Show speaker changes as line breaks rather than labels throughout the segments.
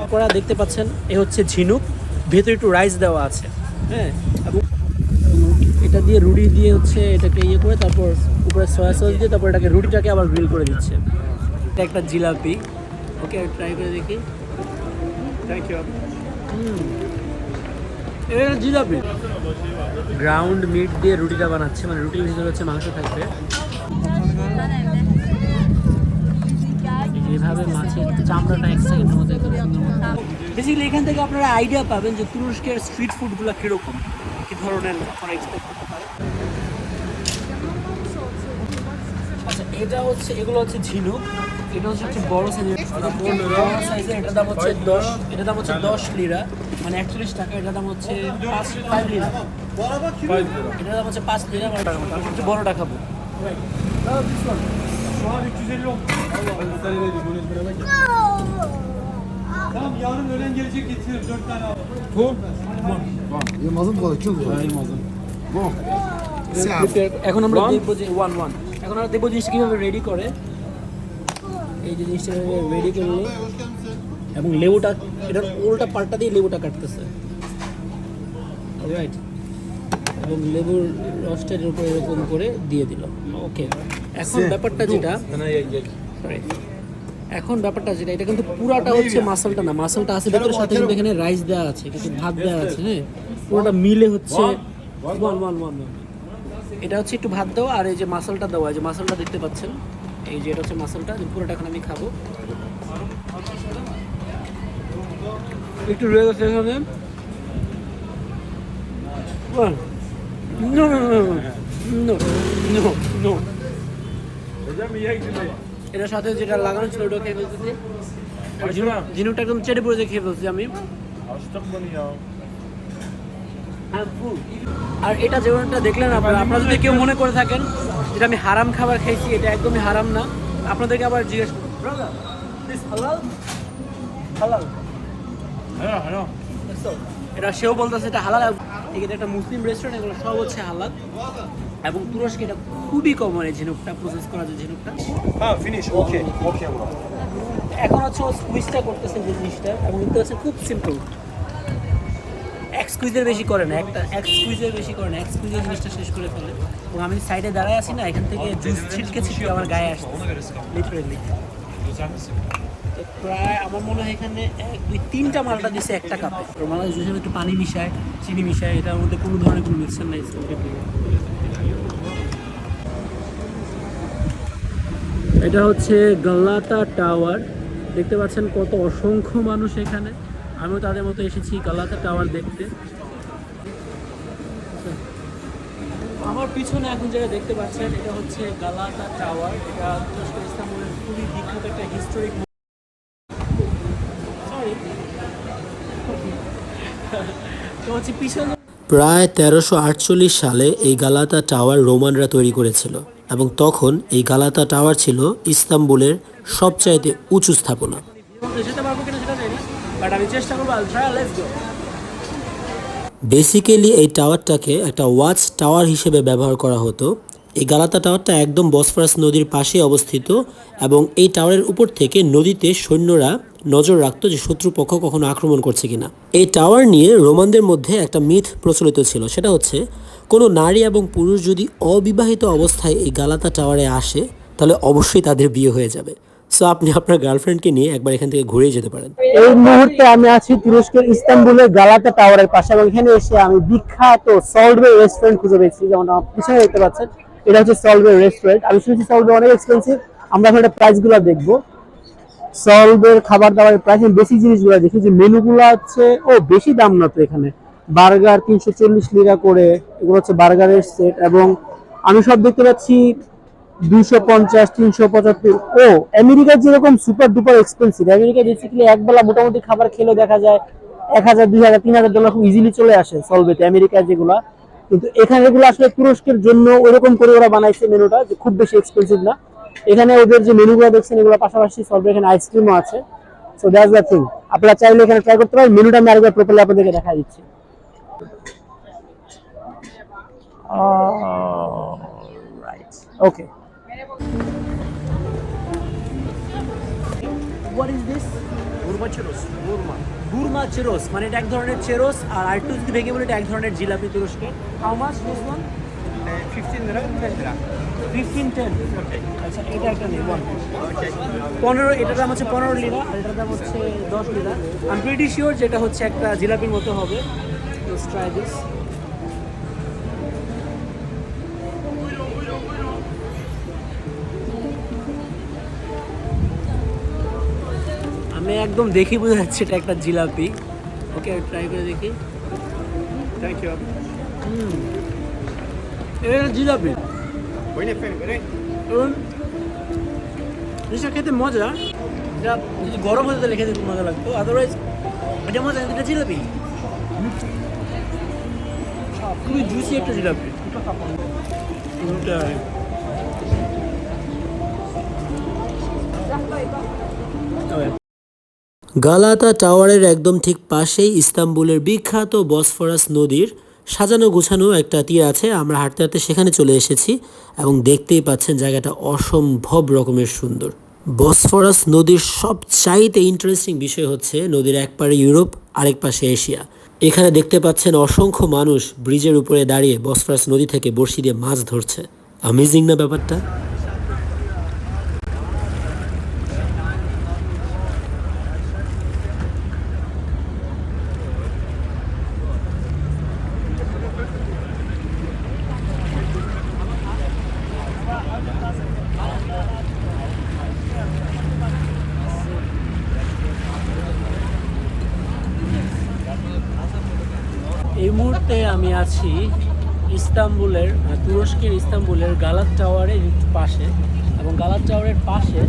আপনারা দেখতে পাচ্ছেন এ হচ্ছে ঝিনুক, ভেতরে একটু রাইস দেওয়া আছে, হ্যাঁ, এবং এটা দিয়ে রুটি দিয়ে হচ্ছে এটাকে ইয়ে করে তারপর উপরে সয়া সস দিয়ে তারপর এটাকে রুটিটাকে আবার গ্রিল করে দিচ্ছে। এটা একটা জিলাপি, ওকে ট্রাই করে দেখি। Thank you. এটা জিলাপি গ্রাউন্ড মিট দিয়ে রুটিটা বানাচ্ছে, মানে রুটির ভিতরে হচ্ছে মাংস থাকবে। এভাবে মাছের চামড়াটা এক সেকেন্ডের মধ্যে বেসিক্যালি এখান থেকে আপনারা আইডিয়া পাবেন যে তুরস্কের স্ট্রিট ফুডগুলো কীরকম, কী ধরনের আপনারা এক্সপেক্ট করতে পারেন। আচ্ছা, এটা হচ্ছে, এগুলো হচ্ছে ঝিনুক, এটা হচ্ছে বড় সাইজের, এটার দাম হচ্ছে 10 লিরা, মানে 41 টাকা। এটার দাম হচ্ছে 5 লিরা, এটার দাম হচ্ছে 5 লিরা, মানে একটু বড়টা খাবো।
Tamam, yarın öğlen gelecek, getiririm 4 tane al.
Bu? Yılmaz'ın bu kadar kilo. Yılmaz'ın. Bu.
এখন আমরা দেখবো যে এখন আমরা দেখবো জিনিসটা কীভাবে রেডি করে। এই যে জিনিসটা রেডি করলো এবং লেবুটা, এটার উল্টা পাল্টা দিয়ে লেবুটা কাটতেছে, রাইট, এবং লেবুর রসটার উপরে এরকম করে দিয়ে দিল। ওকে, এখন ব্যাপারটা যেটা এটা কিন্তু পুরাটা হচ্ছে মাসালটা না, মাসালটা আছে ভেতরে, সাথে কিন্তু এখানে রাইস দেওয়া আছে, কিছু ভাত দেওয়া আছে, হ্যাঁ, পুরোটা মিলে হচ্ছে এটা হচ্ছে একটু ভাত দেওয়া আর এই যে মাসালটা দেওয়া, যে মাসালটা দেখতে পাচ্ছেন, এই যে এটা হচ্ছে মাসালটা, পুরোটা এখন আমি খাবো। একটু রয়ে গেছে এখানে, এটার সাথে যেটা লাগানো ছিল ওটা খেয়ে ফেলতেছি, ঝিনুকটা একদম চেটে পড়ে খেয়ে ফেলছি আমি। আর এটা যেমনটা দেখলেন আপনারা যদি কেউ মনে করে থাকেন যেটা আমি হারাম খাবার খাইছি, এটা একদমই হারাম না। আপনাদেরকে আবার জিজ্ঞেস করুন, এটা সেও বলতেছে এটা হালাল। এটা একটা মুসলিম রেস্টুরেন্ট, এগুলো সব হচ্ছে হালাল, এবং তুরস্কে এটা খুবই কমন এই ঝিনুকটা প্রসেস করা, যে ঝিনুকটা।
হ্যাঁ, ফিনিশ, ওকে ওকে ব্রো।
এখন হচ্ছে ও স্কুইজটা করতেছে যে জিনিসটা, এবং দেখতে হচ্ছে খুব সিম্পল, এক স্কুইজের বেশি করে না, এক স্কুইজের জিনিসটা শেষ করে ফেলে। এবং আমি সাইডে দাঁড়ায় আছি না, এখান থেকে জুস ছিটকে আমার গায়ে আসছে লিটারেলি। প্রায় আমার মনে হয় এখানে 1-2-3টা মালটা দিচ্ছে একটা কাপে। মালটা জুসের একটু পানি মিশায়, চিনি মিশায়, এটার মধ্যে কোনো ধরনের কোনো মিক্সার নাই। এটা হচ্ছে গালাতা টাওয়ার, দেখতে পাচ্ছেন কত অসংখ্য মানুষ এখানে। আমিও তাদের মতো এসেছি গালাতা টাওয়ার দেখতে। আমার পিছনে এখন যেটা দেখতে পাচ্ছেন এটা হচ্ছে গালাতা টাওয়ার, এটা তুরস্কের ইস্তাম্বুলের খুবই বিখ্যাত একটা হিস্টোরিক। প্রায় 1348 সালে এই গালাতা টাওয়ার রোমানরা তৈরি করেছিল, এবং তখন এই গালাতা টাওয়ার ছিল ইস্তাম্বুলের সবচাইতে উঁচু স্থাপনা। বেসিক্যালি এই টাওয়ারটাকে একটা ওয়াচ টাওয়ার হিসেবে ব্যবহার করা হতো। এই গালাতা টাওয়ারটা একদম বসফরাস নদীর পাশে অবস্থিত, এবং এই টাওয়ারের উপর থেকে নদীতে সৈন্যরা নজর রাখতো যে শত্রুপক্ষ কখনো আক্রমণ করছে কিনা। এই টাওয়ার নিয়ে রোমানদের মধ্যে একটা মিথ প্রচলিত ছিল, সেটা হচ্ছে কোনো নারী এবং পুরুষ যদি অবিবাহিত অবস্থায় এই গালাতা টাওয়ারে আসে তাহলে অবশ্যই তাদের বিয়ে হয়ে যাবে। সো আপনি আপনার গার্লফ্রেন্ডকে নিয়ে একবার এখান থেকে ঘুরে যেতে পারেন।
এই মুহূর্তে আমি আছি তুরস্কের ইস্তাম্বুলের গালাতা টাওয়ারের পাশে, এবং এখানে এসে আমি বিখ্যাত সল্টবে রেস্টুরেন্ট খুঁজে পেয়েছি। যেমন আমার পিছনে দেখতে পাচ্ছেন, এটা হচ্ছে সল্টবে রেস্টুরেন্ট। আমি শুনেছি সল্টবে অনেক এক্সপেন্সিভ, আমরা এখানে প্রাইসগুলো দেখবো। সল্টবের খাবার দাবারের প্রাইস, বেশি জিনিসগুলো দেখি যে মেনুগুলো হচ্ছে বেশি দাম না তো। এখানে বার্গার 340 লিরা করে, এগুলো হচ্ছে বার্গারের সেট, এবং আমি সব দেখতে পাচ্ছি 250, 375। আমেরিকার যেরকম super duper expensive, America basically একবেলা মোটামুটি খাবার খেলে দেখা যায় 1000, 2000, 3000 ডলার খুব ইজিলি চলে আসে সলভেতে, আমেরিকার যেগুলা। কিন্তু এখানে এগুলো আসলে তুরস্কের জন্য ওইরকম করে ওরা বানাইছে মেনুটা, যে খুব বেশি এক্সপেন্সিভ না। এখানে ওদের যে মেনুগুলো দেখছেন এগুলো পাশাপাশি সলভে এখানে আইসক্রিমও আছে। সো দ্যাটস দ্য থিং, আপনারা চাইলে এখানে ট্রাই করতে পারেন। মেনুটা আমি আরেকবার প্রপারলি আপনাদেরকে দেখা দিচ্ছি। Right, okay. What is this? চেরোস, বুরমা চেরোস, মানে এটা এক ধরনের চেরোস, আর আরেকটু যদি ভেঙে বলে এটা এক ধরনের জিলাপি তুরস্কের। How much this one?
15 lira, 10 lira.
15-10। আচ্ছা, এটা একটা নেই, 15, এটার দাম হচ্ছে 15 লিরা, আর এটার দাম হচ্ছে 10 Lira. I am pretty sure যেটা হচ্ছে একটা জিলাপির মতো হবে। Let's try this. আমি একদম দেখি বোঝা যাচ্ছে এটা একটা জিলাপি। ওকে, ট্রাই করে দেখি।
Thank you.
এটা জিলাপি
Buyurun efendim, buyurun.
এবং জিনিসটা খেতে মজা। এটা যদি গরম হতে তাহলে খেতে খুব মজা লাগতো, আদারওয়াইজ এটা মজা। এটা জিলাপি খুবই জুসি একটা জিলাপি।
গালাতা টাওয়ারের একদম ঠিক পাশেই ইস্তাম্বুলের বিখ্যাত বসফরাস নদীর সাজানো গোছানো একটা তীর আছে। আমরা হাঁটতে হাঁটতে সেখানে চলে এসেছি এবং দেখতেই পাচ্ছেন জায়গাটা অসম্ভব রকমের সুন্দর। বসফরাস নদীর সবচাইতে ইন্টারেস্টিং বিষয় হচ্ছে নদীর এক পারে ইউরোপ, আরেক পাশে এশিয়া। এখানে দেখতে পাচ্ছেন অসংখ্য মানুষ ব্রিজের উপরে দাঁড়িয়ে বসফরাস নদী থেকে বড়শি দিয়ে মাছ ধরছে। অ্যামেজিং না ব্যাপারটা?
এই মুহূর্তে আমি আছি ইস্তাম্বুলের, তুরস্কের ইস্তাম্বুলের গালাত টাওয়ারের পাশে, এবং গালাত টাওয়ারের পাশে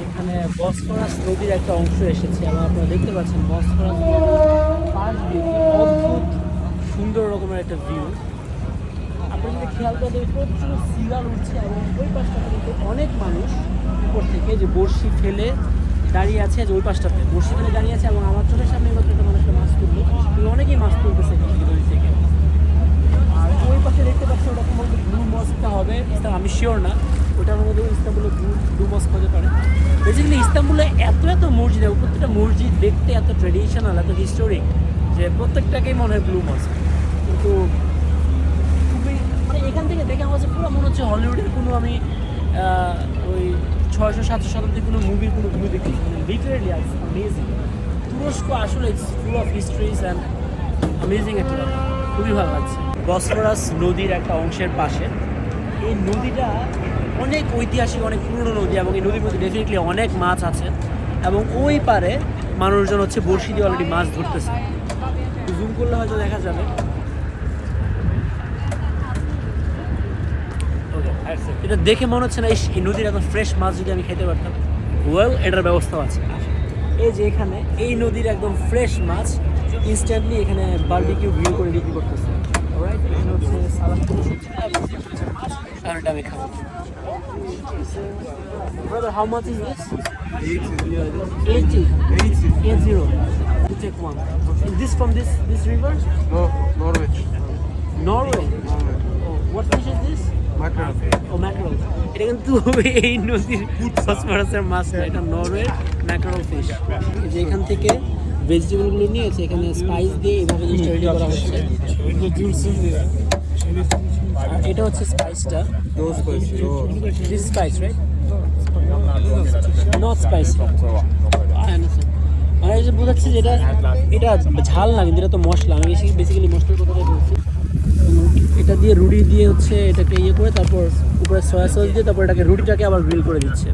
এখানে বসফরাস নদীর একটা অংশ এসেছে এবং আপনারা দেখতে পাচ্ছেন বসফরাস পাশ দিয়ে অদ্ভুত সুন্দর রকমের একটা ভিউ। আপনারা যদি খেয়াল করে দেখবেন প্রচুর সিগাল উঠছে এবং ওই পাশটাতে কিন্তু অনেক মানুষ উপর থেকে যে বড়শি ফেলে দাঁড়িয়ে আছে, যে ওই পাশটাতে বড়শি ফেলে দাঁড়িয়ে আছে, এবং আমার চোখের সামনে এবার একটা মানুষটা মাছ তুললো, অনেকেই মাছ তুলতেছে নদী থেকে। আর ওই পাশে দেখতে পাচ্ছি ওটা সম্ভবত ব্লু মস্কটা হবে, আমি শিওর না, ওটার মধ্যে ইস্তাম্বুলে ব্লু মস্ক হতে পারে। বেসিক্যালি ইস্তাম্বুলে এত এত মসজিদ, প্রত্যেকটা মসজিদ দেখতে এত ট্রেডিশনাল, এত হিস্টোরিক, যে প্রত্যেকটাকেই মনে হয় ব্লু মস্ক। কিন্তু খুবই মানে এখান থেকে দেখে আমার কাছে পুরো মনে হচ্ছে হলিউডের কোনো আমি ওই 600-700 শতাব্দীর কোনো মুভির কোনো ভিউ দেখি, লিটারেলি অ্যামেজিং। তুরস্ক আসলে it's full of histories and amazing একটা ব্যাপার, খুবই ভালো লাগছে। বসফরাস নদীর একটা অংশের পাশে এই নদীটা অনেক ঐতিহাসিক, অনেক পুরনো নদী, এবং এই নদীর মধ্যে ডেফিনেটলি অনেক মাছ আছে, এবং ওই পারে মানুষজন হচ্ছে বড়শি দিয়ে অলরেডি মাছ ধরতেছে। জুম করলে হয়তো দেখা যাবে। এটা দেখে মনে হচ্ছে না এই নদীর এখন ফ্রেশ মাছ যদি আমি খেতে পারতাম। ওয়েল, এটার ব্যবস্থাও আছে। এই যে এখানে এই নদীর একদম ফ্রেশ মাছ ইনস্ট্যান্টলি এখানে বারবিকিউ গ্রিল করে বিক্রি করতেছে। অলরাইট, এখানে হচ্ছে সালাদ করে আর এটা আমি খাবো। Brother, how much is this? 80. 80. You take one. Is this from this river?
No, Norwich.
Norway. Oh, what fish is this?
Mackerel.
ও ম্যাকরল। এটা কিন্তু এই নদীর বসফরাসের মাছ না, এটা নরওয়ের ম্যাকরল ফিশ। যে এখান থেকে ভেজিটেবলগুলো নিয়েছে, এখানে স্পাইস দিয়ে এইভাবে জিনিসটা রেডি করা হচ্ছে। আর এটা হচ্ছে স্পাইসটা।
No spicy. No.
This spice right? Not spicy. মানে এই যে বোঝাচ্ছে যে এটা ঝাল না, কিন্তু এটা তো মশলা। আমি বেসিক্যালি মশলার কথাটাই বলছি। এটা দিয়ে রুটি দিয়ে হচ্ছে এটাকে ইয়ে করে, তারপর উপরে সয়া সস দিয়ে, তারপর এটাকে রুটিটাকে আবার গ্রিল করে দিচ্ছে।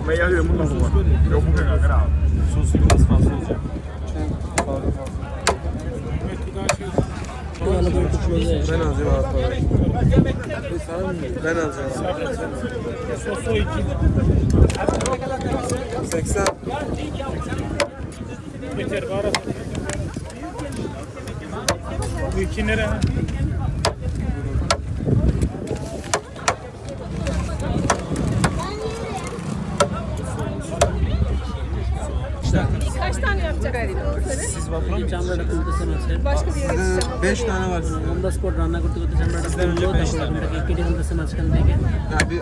Meia de mundo rua. Eu vou pegar grau.
Ben alacağım abi. Ben alacağım. 80.
Yeter var. Bu iki lira.
Kaç tane yapacak Siz
চামড়াটা তুলতেছে মাছের।
5 tane var.
On the spot রান্না করতে করতে চামড়াটা তুললো, তারপর ওখানটাকে কেটে ফেলতেছে মাঝখান থেকে।
Abi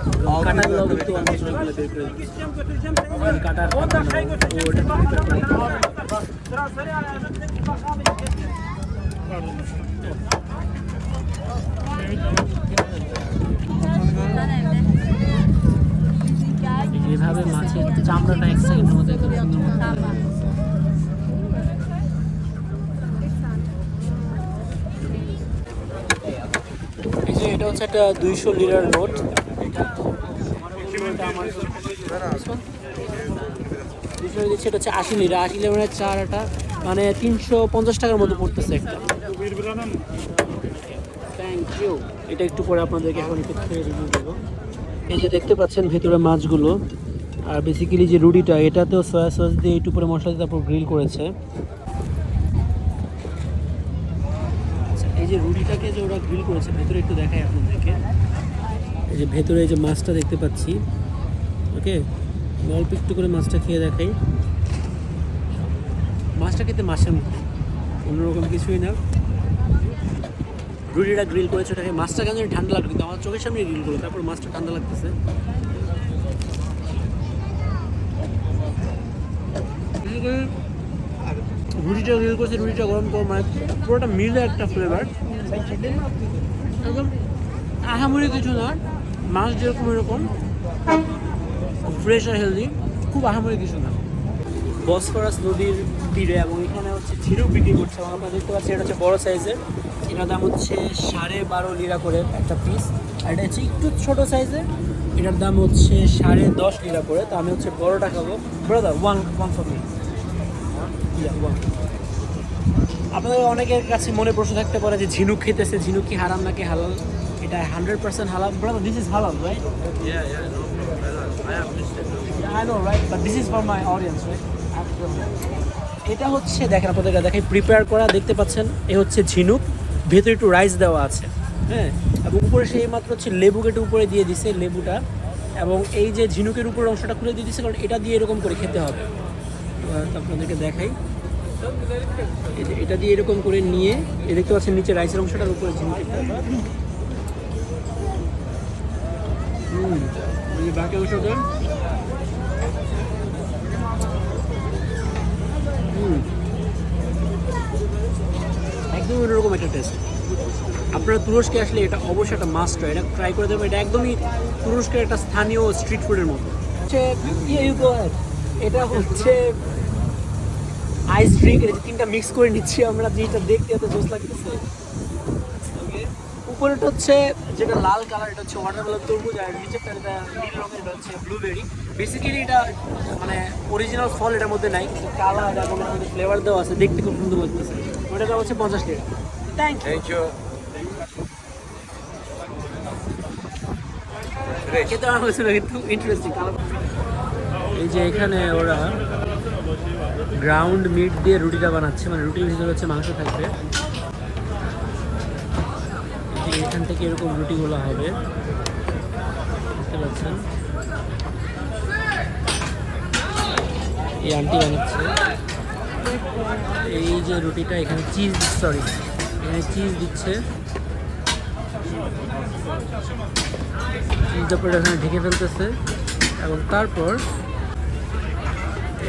কাটাগুলো কিন্তু অলমোস্ট সবগুলো বের করে দিচ্ছে। কাটার ও ওটা prepare করে। যেভাবে মাছের চামড়াটা 1 সেকেন্ডের মধ্যে একদম সুন্দর মতো এই যে এটা হচ্ছে একটা 200 লিরার নোট। দিচ্ছে এটা হচ্ছে 80 লিরা। 80 লিরা মানে 4 আটা মানে 350 টাকার মতো পড়তেছে একটা। Thank you. এটা একটু পরে আপনাদেরকে এখন একটু খেয়ে রিভিউ দেবো। এই যে দেখতে পাচ্ছেন ভেতরে মাছগুলো, আর বেসিক্যালি যে রুটিটা এটাতেও সয়া সস দিয়ে একটু পরে মশলা দিয়ে তারপর গ্রিল করেছে। আচ্ছা, এই যে রুটিটাকে যে ওরা গ্রিল করেছে ভেতরে একটু দেখাই আপনাদেরকে। এই যে ভেতরে এই যে মাছটা দেখতে পাচ্ছি, ওকে অল্প একটু করে মাছটা খেয়ে দেখাই। মাছটা খেতে মাছের মতো, অন্যরকম কিছুই না। রুটিটা গ্রিল করেছে ওটাকে, মাছটা কেন জানি ঠান্ডা লাগবে, কিন্তু আমার চোখের সামনে গ্রিল করে তারপর মাছটা ঠান্ডা লাগতেছে। রুটিটা গ্রিল করেছে, রুটিটা গরম করে মানে পুরোটা মিলে একটা ফ্লেভার। একদম আহামরি কিছু না, মাছ যেরকম এরকম ফ্রেশ আর হেলদি, খুব আহামরি কিছু না। বসফরাস নদীর তীরে এবং এখানে হচ্ছে ঝিনুক বিক্রি করছে এবং আপনারা দেখতে পাচ্ছেন এটা হচ্ছে বড় সাইজের। এটার দাম হচ্ছে 12.5 লিরা করে একটা পিস, আর এটা হচ্ছে একটু ছোট সাইজের, এটার দাম হচ্ছে 10.5 লিরা করে। তো আমি হচ্ছে বড়টা খাবো। Brother one for me. আপনাদের অনেকের কাছে মনে প্রশ্ন থাকতে পারে যে ঝিনুক খেতেছে, ঝিনুক কি হারাম নাকি হালাল? এটা 100% হালাল। ব্রাদার দিস ইজ হালাল, right? I know, right? But this is for my audience, right? এটা হচ্ছে দেখেন আপনাদেরকে দেখাই, প্রিপেয়ার করা দেখতে পাচ্ছেন। এ হচ্ছে ঝিনুক, ভেতরে একটু রাইস দেওয়া আছে, হ্যাঁ, এবং উপরে সেই মাত্র হচ্ছে লেবু কেটে উপরে দিয়ে দিছে লেবুটা, এবং এই যে ঝিনুকের উপরের অংশটা খুলে দিয়ে দিছে, কারণ এটা দিয়ে এরকম করে খেতে হবে। আপনাদেরকে দেখাই, এই যে এটা দিয়ে এরকম করে নিয়ে এ দেখতে পাচ্ছেন নিচে রাইসের অংশটার উপরে ঝিনুকটা, বাকি অংশটা একদম অন্যরকম একটা টেস্ট। আপনারা তুরস্কে আসলে এটা অবশ্যই একটা মাস্ট ট্রাই, এটা ট্রাই করে দেবেন। এটা একদমই তুরস্কের একটা স্থানীয় স্ট্রিট ফুডের মতো। এটা হচ্ছে আইস ড্রিঙ্ক, এটা 3টা মিক্স করে নিচ্ছি আমরা, যেটা দেখতে এত জোস লাগতেছে। উপরেটা হচ্ছে যেটা লাল কালার, এটা হচ্ছে ওয়াটারমেলন তরমুজ, আর নিচেরটা যেটা নীল রঙের এটা হচ্ছে ব্লুবেরি। বেসিক্যালি এটা মানে অরিজিনাল ফল এটার মধ্যে নাই, কিন্তু কালার এবং এর মধ্যে ফ্লেভার দেওয়া আছে, দেখতে খুব সুন্দর লাগতেছে। ওটার দাম হচ্ছে 50 টাকা। Thank you. খেতে আমার হয়েছিল কিন্তু ইন্টারেস্টিং। এই যে এখানে ওরা গ্রাউন্ড মিট দিয়ে রুটিটা বানাচ্ছে, মানে রুটির ভিতরে হচ্ছে মাংস থাকবে। এখান থেকে এরকম রুটিগুলো হবে, দেখতে পাচ্ছেন। এই আন্টি বানাচ্ছে এই যে রুটিটা, এখানে চিজ দিচ্ছে, চিজটা পরে এখানে ঢেকে ফেলতেছে এবং তারপর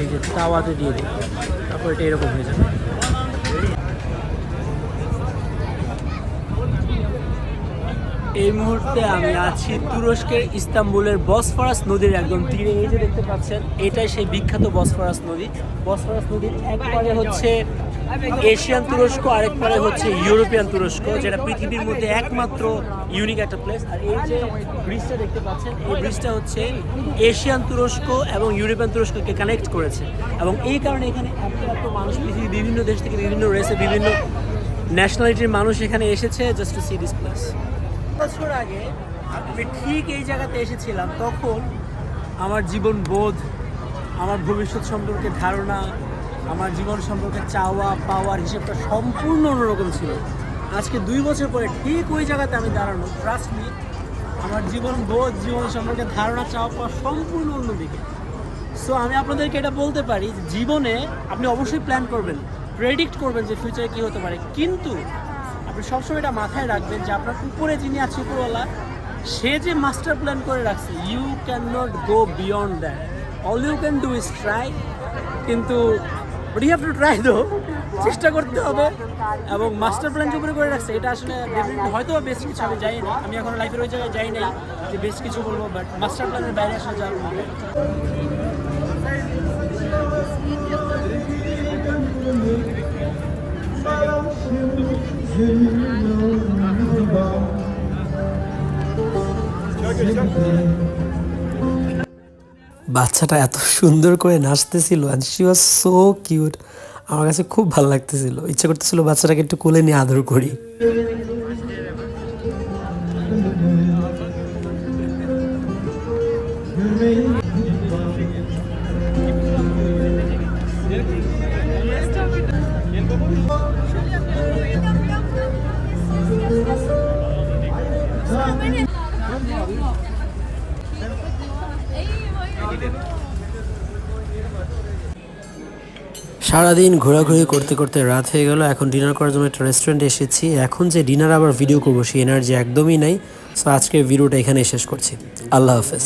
এই যে তাওয়াতে দিয়ে দিই, তারপর এটা এরকম হয়ে যাবে। এই মুহূর্তে আমি আছি তুরস্কের ইস্তাম্বুলের বসফরাস নদীর একদম তীরে। এই যে দেখতে পাচ্ছেন এটাই সেই বিখ্যাত বসফরাস নদী। বসফরাস নদীর একবারে হচ্ছে এশিয়ান তুরস্ক, আরেক পারে হচ্ছে ইউরোপিয়ান তুরস্ক, যেটা পৃথিবীর মধ্যে একমাত্র ইউনিক একটা প্লেস। আর এই যে ব্রিজটা দেখতে পাচ্ছেন, এই ব্রিজটা হচ্ছে এশিয়ান তুরস্ক এবং ইউরোপিয়ান তুরস্ককে কানেক্ট করেছে, এবং এই কারণে এখানে এত মানুষ, পৃথিবীর বিভিন্ন দেশ থেকে বিভিন্ন রেসে বিভিন্ন ন্যাশনালিটির মানুষ এখানে এসেছে just to see this place. বছর আগে আমি ঠিক এই জায়গাতে এসেছিলাম, তখন আমার জীবন বোধ, আমার ভবিষ্যৎ সম্পর্কে ধারণা, আমার জীবন সম্পর্কে চাওয়া পাওয়ার হিসেবটা সম্পূর্ণ অন্যরকম ছিল। আজকে 2 বছর পরে ঠিক ওই জায়গাতে আমি দাঁড়ানো, ট্রাস্ট মি, আমার জীবন বোধ, জীবন সম্পর্কে ধারণা, চাওয়া পাওয়া সম্পূর্ণ অন্যদিকে। সো আমি আপনাদেরকে এটা বলতে পারি যে জীবনে আপনি অবশ্যই প্ল্যান করবেন,
প্রেডিক্ট করবেন যে ফিউচারে কী হতে পারে, কিন্তু আপনি সবসময় এটা মাথায় রাখবেন যে আপনার উপরে যিনি আছে উপরওয়ালা, সে যে মাস্টার প্ল্যান করে রাখছে, you can not go beyond that. All you can do is try, কিন্তু but you have to try though, চেষ্টা করতে হবে। এবং মাস্টার প্ল্যান যে উপরে করে রাখছে এটা আসলে ডেফিনেটলি হয়তো বেশ কিছু আমি যাই না, আমি এখন লাইফের ওই জায়গায় যাই নাই যে বেশ কিছু বলবো, বাট মাস্টার প্ল্যানের বাইরে আসলে যাওয়ার কোনো way নেই।
বাচ্চাটা এত সুন্দর করে নাচতেছিল and she was so cute. আমার কাছে খুব ভালো লাগতেছিল, ইচ্ছা করতেছিল বাচ্চাটাকে একটু কোলে নিয়ে আদর করি। সারাদিন ঘোরাঘুরি করতে করতে রাত হয়ে গেল। এখন ডিনার করার জন্য একটা রেস্টুরেন্টে এসেছি। এখন যে ডিনার আবার ভিডিও করবো সেই এনার্জি একদমই নাই। সো আজকের ভিডিওটা এখানেই শেষ করছি। আল্লাহ হাফেজ।